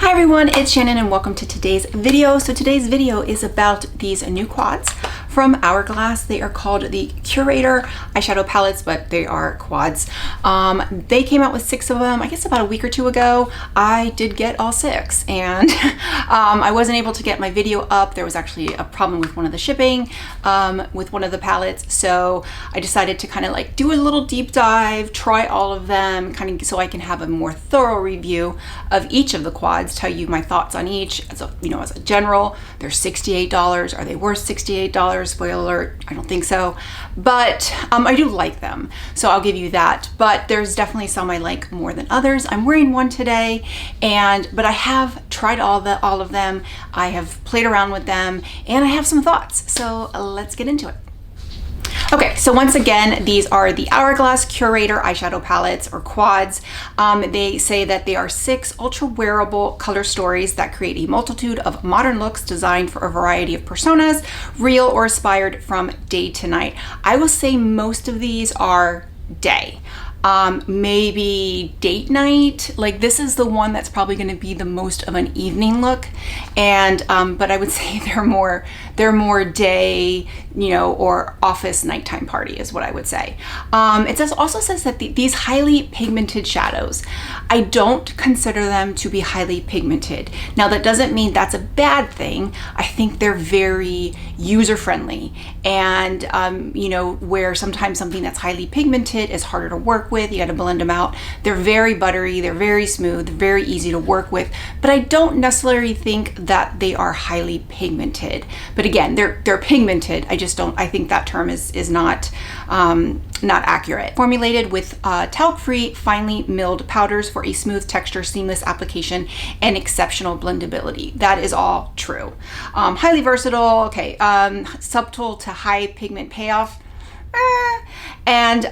Hi everyone, it's Shannon and welcome to today's video. So today's video is about these new quads from Hourglass. They are called the Curator Eyeshadow Palettes, but they are quads. They came out with 6 of them, I guess about a week or two ago. I did get all 6 and I wasn't able to get my video up. There was actually a problem with one of the shipping with one of the palettes. So I decided to kind of like do a little deep dive, try all of them, kind of so I can have a more thorough review of each of the quads, tell you my thoughts on each. As a, as a general, they're $68. Are they worth $68? Spoiler alert, I don't think so, but I do like them, so I'll give you that. But there's definitely some I like more than others. I'm wearing one today, but I have tried all of them. I have played around with them, and I have some thoughts. So let's get into it. Okay, so once again, these are the Hourglass Curator Eyeshadow Palettes, or quads. They say that they are 6 ultra-wearable color stories that create a multitude of modern looks designed for a variety of personas, real or inspired from day to night. I will say most of these are day. Maybe date night. Like this is the one that's probably going to be the most of an evening look, and but I would say they're more day, or office nighttime party is what I would say. It also says that these highly pigmented shadows, I don't consider them to be highly pigmented. Now that doesn't mean that's a bad thing. I think they're very user friendly, and where sometimes something that's highly pigmented is harder to work with. You got to blend them out. They're very buttery, they're very smooth, very easy to work with, but I don't necessarily think that they are highly pigmented. But again, they're pigmented. I think that term is not accurate. Formulated with talc-free, finely milled powders for a smooth texture, seamless application, and exceptional blendability. That is all true. Highly versatile, okay, subtle to high pigment payoff. And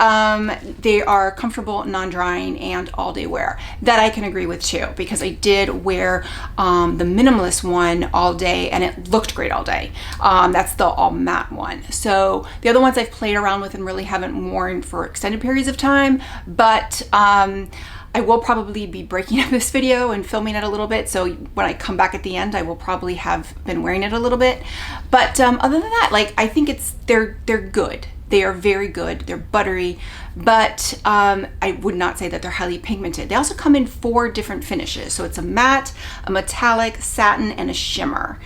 they are comfortable, non-drying, and all-day wear. That I can agree with too, because I did wear the Minimalist one all day and it looked great all day. That's the all matte one. So the other ones I've played around with and really haven't worn for extended periods of time, but I will probably be breaking up this video and filming it a little bit, so when I come back at the end I will probably have been wearing it a little bit. But other than that, like, I think they're good. They are very good. They're buttery, but I would not say that they're highly pigmented. They also come in 4 different finishes. So it's a matte, a metallic, satin, and a shimmer.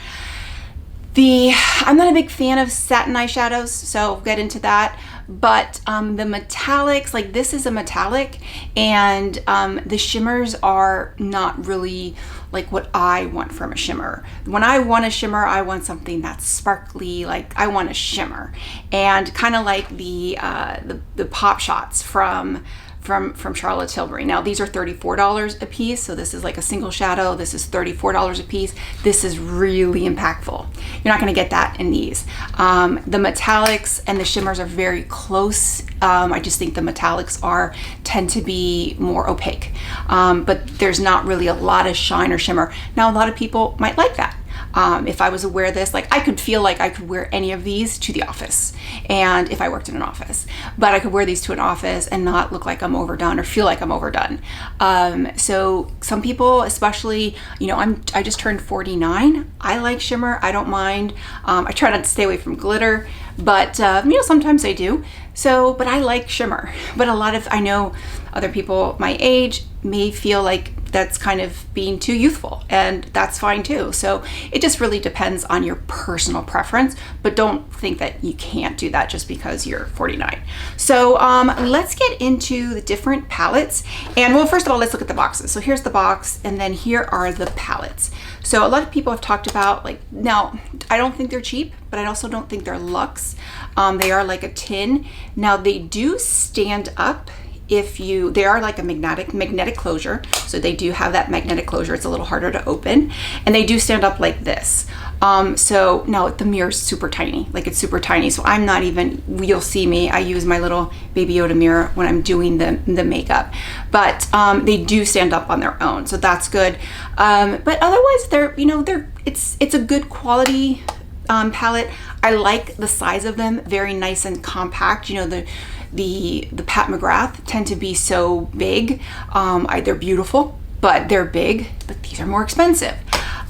I'm not a big fan of satin eyeshadows, so I'll get into that. But the metallics, like this is a metallic, and the shimmers are not really like what I want from a shimmer. When I want a shimmer, I want something that's sparkly, like I want a shimmer. And kind of like the pop shots from Charlotte Tilbury. Now these are $34 a piece, so this is like a single shadow. This is $34 a piece. This is really impactful. You're not going to get that in these. The metallics and the shimmers are very close. I just think the metallics tend to be more opaque, but there's not really a lot of shine or shimmer. Now a lot of people might like that. If I was to wear this, like I could feel like I could wear any of these to the office, and if I worked in an office, but I could wear these to an office and not look like I'm overdone or feel like I'm overdone. So some people, especially, I just turned 49. I like shimmer. I don't mind. I try not to stay away from glitter, but sometimes I do. So, but I like shimmer. But I know other people my age may feel like that's kind of being too youthful, and that's fine too. So it just really depends on your personal preference, but don't think that you can't do that just because you're 49. So let's get into the different palettes. And well, first of all, let's look at the boxes. So here's the box, and then here are the palettes. So a lot of people have talked about, like, now I don't think they're cheap, but I also don't think they're luxe. They are like a tin. Now they do stand up. They are like a magnetic closure, so they do have that magnetic closure. It's a little harder to open, and they do stand up like this. So now the mirror is super tiny, like it's super tiny. So I'm not even, you'll see me, I use my little Baby Yoda mirror when I'm doing the makeup, but they do stand up on their own, so that's good. But otherwise, it's a good quality palette. I like the size of them, very nice and compact. The Pat McGrath tend to be so big. They're beautiful. but they're big, but these are more expensive.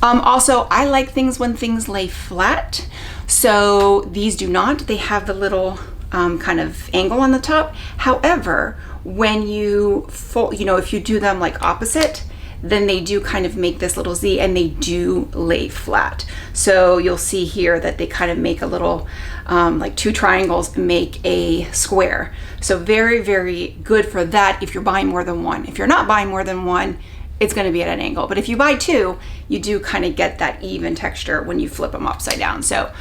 Also, I like things when things lay flat. So these do not. They have the little kind of angle on the top. However, when you fold, you know, if you do them like opposite, then they do kind of make this little Z, and they do lay flat. So you'll see here that they kind of make a little, like two triangles make a square. So very, very good for that if you're buying more than one. If you're not buying more than one, it's going to be at an angle. But if you buy two, you do kind of get that even texture when you flip them upside down. So,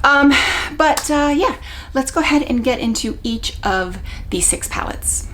yeah, let's go ahead and get into each of these 6 palettes.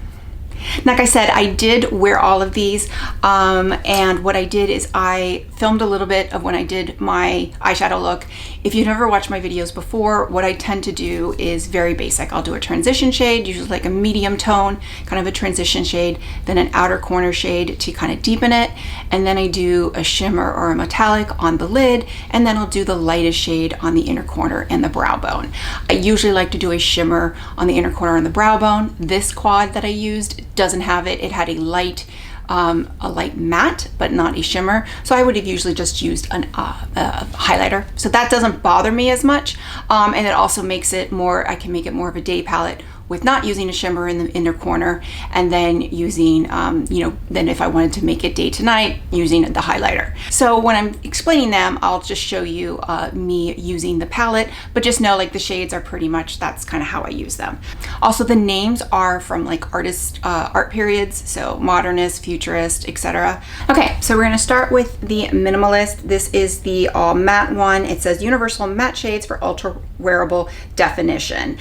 Like I said, I did wear all of these, and what I did is I filmed a little bit of when I did my eyeshadow look. If you've never watched my videos before, what I tend to do is very basic. I'll do a transition shade, usually like a medium tone, kind of a transition shade, then an outer corner shade to kind of deepen it, and then I do a shimmer or a metallic on the lid, and then I'll do the lightest shade on the inner corner and the brow bone. I usually like to do a shimmer on the inner corner and the brow bone. This quad that I used doesn't have it. It had a light matte, but not a shimmer. So I would have usually just used a highlighter. So that doesn't bother me as much. And it also makes it more, I can make it more of a day palette with not using a shimmer in the inner corner, and then using, you know, then if I wanted to make it day to night, using the highlighter. So when I'm explaining them, I'll just show you me using the palette, but just know like the shades are pretty much, that's kind of how I use them. Also, the names are from like art periods, so Modernist, Futurist, etc. Okay, so we're gonna start with the Minimalist. This is the all matte one. It says universal matte shades for ultra wearable definition.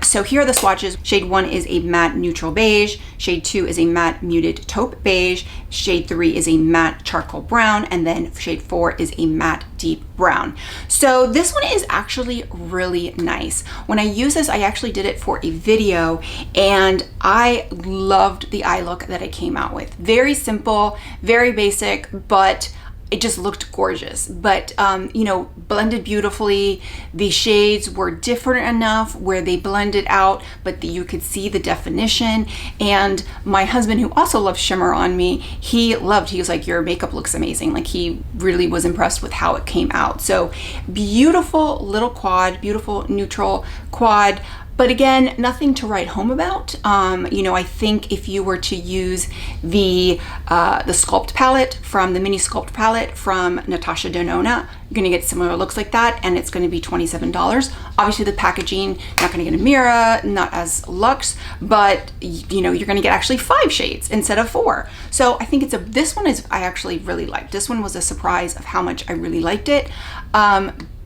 So here are the swatches. Shade 1 is a matte neutral beige. Shade 2 is a matte muted taupe beige. Shade 3 is a matte charcoal brown. And then shade 4 is a matte deep brown. So this one is actually really nice. When I use this, I actually did it for a video, and I loved the eye look that it came out with. Very simple, very basic, but it just looked gorgeous. But you know, blended beautifully. The shades were different enough where they blended out, but you could see the definition. And my husband, who also loves shimmer on me, he was like, your makeup looks amazing. Like, he really was impressed with how it came out. So beautiful little quad, beautiful neutral quad. But again, nothing to write home about. You know, I think if you were to use the Sculpt palette from the Mini Sculpt palette from Natasha Denona, you're gonna get similar looks like that, and it's gonna be $27. Obviously the packaging, not gonna get a mirror, not as luxe, but you know, you're gonna get actually 5 shades instead of 4. So I think this one I actually really liked. This one was a surprise of how much I really liked it.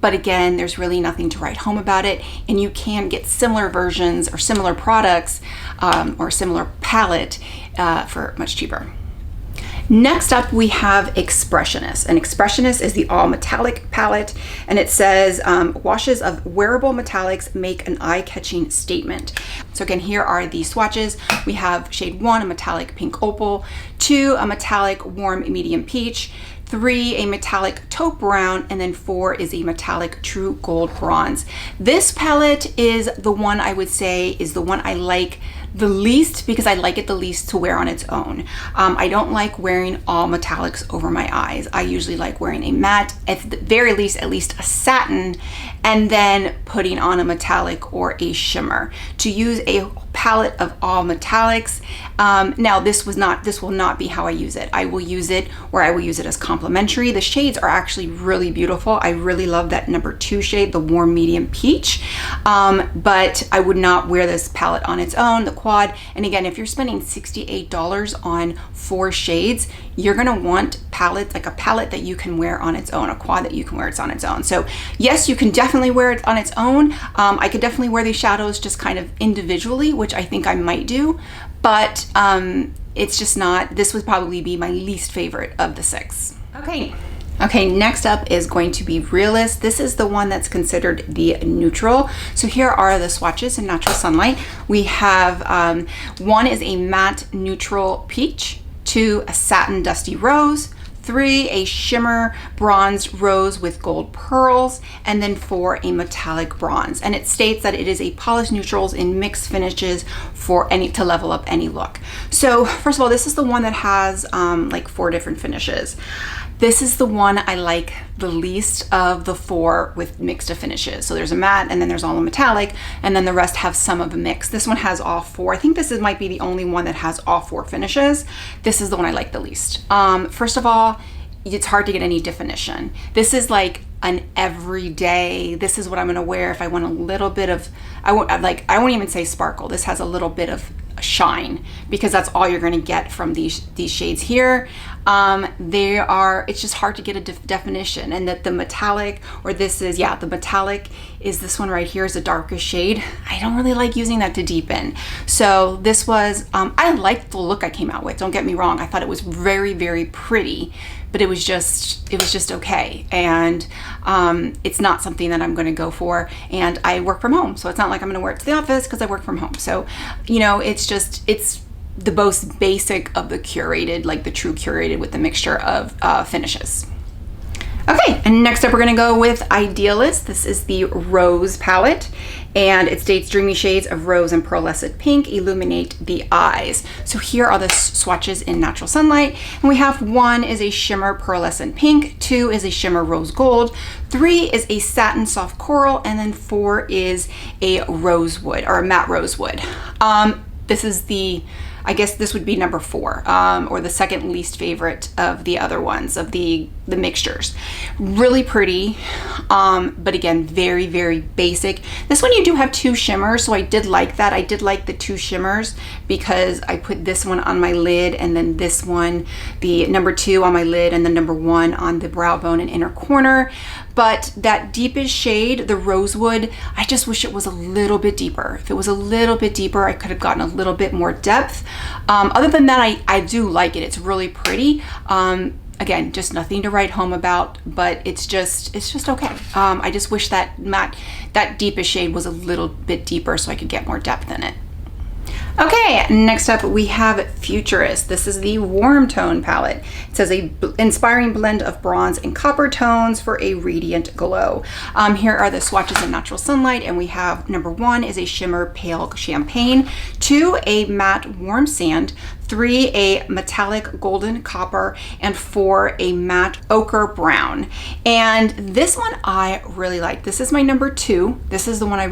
But again, there's really nothing to write home about it, and you can get similar versions or similar products or similar palette for much cheaper. Next up, we have Expressionist. And Expressionist is the all metallic palette, and it says washes of wearable metallics make an eye-catching statement. So again, here are the swatches. We have shade 1, a metallic pink opal, 2, a metallic warm medium peach, 3, a metallic taupe brown, and then 4 is a metallic true gold bronze. This palette is the one I would say is the one I like the least, because I like it the least to wear on its own. I don't like wearing all metallics over my eyes. I usually like wearing a matte, at the very least, at least a satin, and then putting on a metallic or a shimmer. To use a palette of all metallics, now this will not be how I use it. I will use it where I will use it as complementary. The shades are actually really beautiful. I really love that number 2 shade, the warm medium peach, but I would not wear this palette on its own, the quad. And again, if you're spending $68 on 4 shades, you're gonna want palettes, like a palette that you can wear on its own, a quad that you can wear it on its own. So yes, you can definitely wear it on its own. I could definitely wear these shadows just kind of individually, which I think I might do, but it's just not, this would probably be my least favorite of the 6. Okay, next up is going to be Realist. This is the one that's considered the neutral. So here are the swatches in natural sunlight. We have 1 is a matte neutral peach, 2, a satin dusty rose, 3, a shimmer bronzed rose with gold pearls, and then 4, a metallic bronze. And it states that it is a polished neutrals in mixed finishes for to level up any look. So first of all, this is the one that has like 4 different finishes. This is the one I like the least of the 4 with mixed finishes. So there's a matte, and then there's all a metallic, and then the rest have some of a mix. This one has all 4. I think this might be the only one that has all 4 finishes. This is the one I like the least. First of all, it's hard to get any definition. This is like an everyday, this is what I'm gonna wear if I want a little bit of, I won't even say sparkle. This has a little bit of shine, because that's all you're gonna get from these shades here. It's just hard to get a definition, and that the metallic, or this is, yeah, the metallic is this one right here, is the darkest shade. I don't really like using that to deepen. So this was, I liked the look I came out with, don't get me wrong. I thought it was very, very pretty, but it was just okay. And it's not something that I'm gonna go for, and I work from home. So it's not like I'm gonna wear it to the office because I work from home. So, you know, it's the most basic of the curated, like the true curated with the mixture of finishes. Okay, and next up we're gonna go with Idealist. This is the Rose palette, and it states dreamy shades of rose and pearlescent pink illuminate the eyes. So here are the swatches in natural sunlight, and we have 1 is a shimmer pearlescent pink, 2 is a shimmer rose gold, 3 is a satin soft coral, and then 4 is a rosewood, or a matte rosewood. This is I guess this would be number 4, or the second least favorite of the other ones, of the mixtures. Really pretty, but again, very, very basic. This one you do have 2 shimmers, so I did like that. I did like the 2 shimmers because I put this one on my lid, and then this one, the number 2 on my lid, and the number 1 on the brow bone and inner corner. But that deepest shade, the rosewood, I just wish it was a little bit deeper. If it was a little bit deeper, I could have gotten a little bit more depth. Other than that, I do like it. It's really pretty. Again, just nothing to write home about, but it's just okay. I just wish that that deepest shade was a little bit deeper so I could get more depth in it. Okay, next up we have Futurist. This is the warm tone palette. It says a inspiring blend of bronze and copper tones for a radiant glow. Here are the swatches in natural sunlight, and we have number 1 is a shimmer pale champagne, 2 a matte warm sand, 3 a metallic golden copper, and 4 a matte ochre brown. And this one I really like. This is my number 2. This is the one I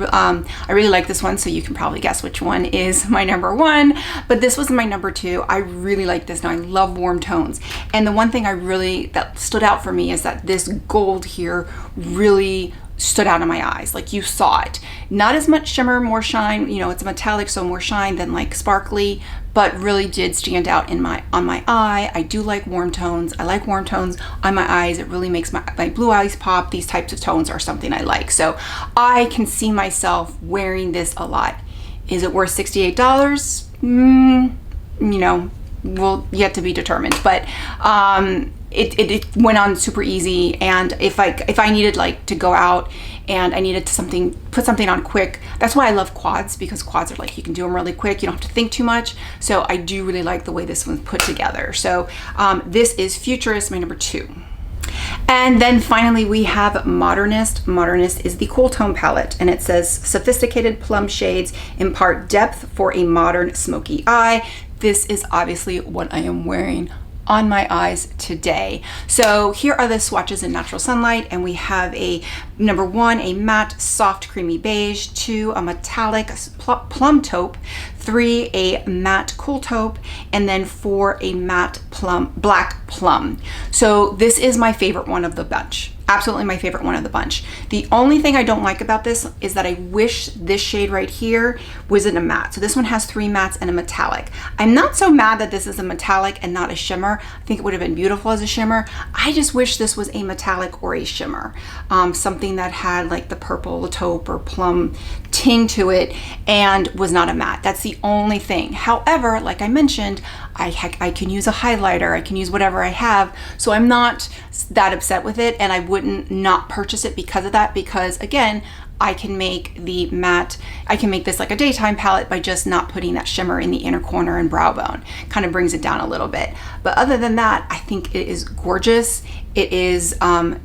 really like this one, so you can probably guess which one is my number 1, but this was my number 2. I really like this. Now I love warm tones, and the one thing that stood out for me is that this gold here really stood out in my eyes. Like, you saw it. Not as much shimmer, more shine. You know, it's a metallic, so more shine than like sparkly, but really did stand out on my eye. I do like warm tones. I like warm tones on my eyes. It really makes my blue eyes pop. These types of tones are something I like. So I can see myself wearing this a lot. Is it worth $68? You know, well, yet to be determined, but it went on super easy. And if I needed like to go out and I needed to put something on quick, that's why I love quads, because quads are like, you can do them really quick, you don't have to think too much. So I do really like the way this one's put together. So this is Futurist, my number 2. And then finally we have Modernist. Modernist is the cool tone palette, and it says sophisticated plum shades impart depth for a modern smoky eye. This is obviously what I am wearing on my eyes today. So here are the swatches in natural sunlight, and we have a number 1, a matte soft creamy beige, 2 a metallic plum taupe, 3 a matte cool taupe, and then 4 a matte black plum. So this is my favorite one of the bunch. Absolutely my favorite one of the bunch. The only thing I don't like about this is that I wish this shade right here was in a matte. So this one has 3 mattes and a metallic. I'm not so mad that this is a metallic and not a shimmer. I think it would have been beautiful as a shimmer. I just wish this was a metallic or a shimmer. Something that had like the purple taupe or plum ting to it and was not a matte. That's the only thing. However, like I mentioned, I can use a highlighter, I can use whatever I have, so I'm not that upset with it, and I wouldn't not purchase it because of that, because again, I can make the matte, I can make this like a daytime palette by just not putting that shimmer in the inner corner and brow bone. Kind of brings it down a little bit. But other than that, I think it is gorgeous. It is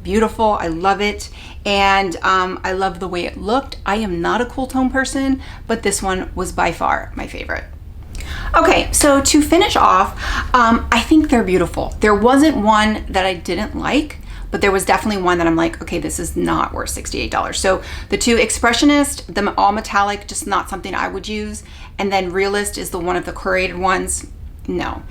beautiful. I love it. And I love the way it looked. I am not a cool tone person, but this one was by far my favorite. Okay, so to finish off, I think they're beautiful. There wasn't one that I didn't like, but there was definitely one that I'm like, okay, this is not worth $68. So the two Expressionist, the all metallic, just not something I would use. And then Realist is the one of the curated ones. No.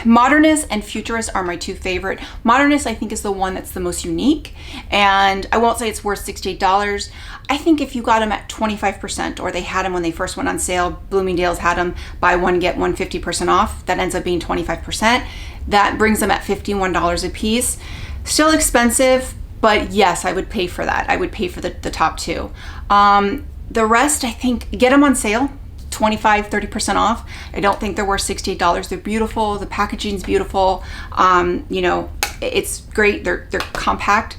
Modernist and Futurist are my two favorite. Modernist, I think, is the one that's the most unique. And I won't say it's worth $68. I think if you got them at 25%, or they had them when they first went on sale, Bloomingdale's had them buy one, get one 50% off. That ends up being 25%. That brings them at $51 a piece. Still expensive, but yes, I would pay for that. I would pay for the top two. The rest, I think, get them on sale, 25, 30% off. I don't think they're worth $68. They're beautiful. The packaging's beautiful. You know, it's great. They're compact,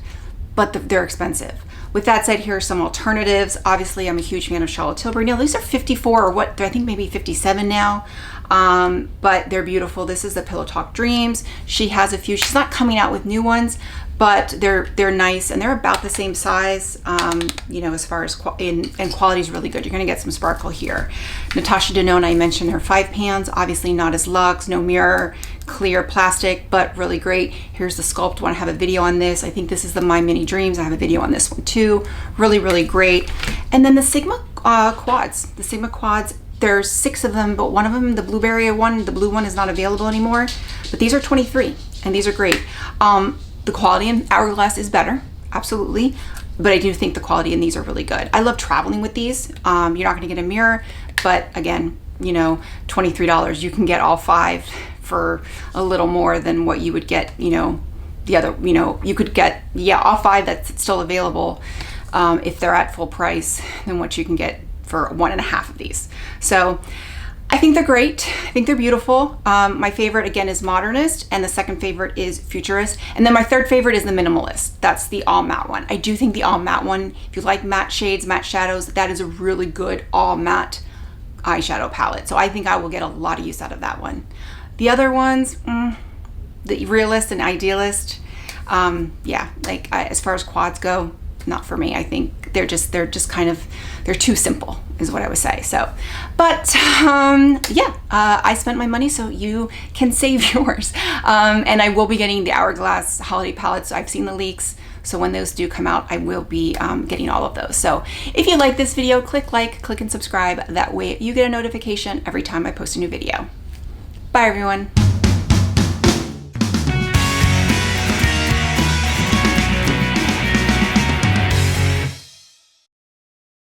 but they're expensive. With that said, here are some alternatives. Obviously, I'm a huge fan of Charlotte Tilbury. Now, these are 54 or what, I think maybe 57 now. But they're beautiful. This is the Pillow Talk Dreams. She has a few. She's not coming out with new ones, but they're nice and they're about the same size. You know, as far as and quality is really good. You're gonna get some sparkle here. Natasha Denona, I mentioned her 5 pans. Obviously not as luxe, no mirror, clear plastic, but really great. Here's the Sculpt one. I have a video on this. I think this is the My Mini Dreams. I have a video on this one too. Really, really great. And then the Sigma quads. The Sigma quads. There's 6 of them, but one of them, the blueberry one, the blue one, is not available anymore. But these are 23, and these are great. The quality in Hourglass is better, absolutely. But I do think the quality in these are really good. I love traveling with these. You're not gonna get a mirror, but again, you know, $23. You can get all 5 for a little more than what you would get, you know, the other, you know, you could get, yeah, all 5 that's still available if they're at full price than what you can get for 1.5 of these. So I think they're great. I think they're beautiful. My favorite, again, is Modernist, and the second favorite is Futurist. And then my third favorite is the Minimalist. That's the all matte one. I do think the all matte one, if you like matte shades, matte shadows, that is a really good all matte eyeshadow palette. So I think I will get a lot of use out of that one. The other ones, the Realist and Idealist, yeah, like as far as quads go, not for me. I think they're just kind of, they're too simple is what I would say. So, but yeah, I spent my money so you can save yours. And I will be getting the Hourglass holiday palettes. I've seen the leaks. So when those do come out, I will be getting all of those. So if you like this video, click like, click and subscribe. That way you get a notification every time I post a new video. Bye everyone.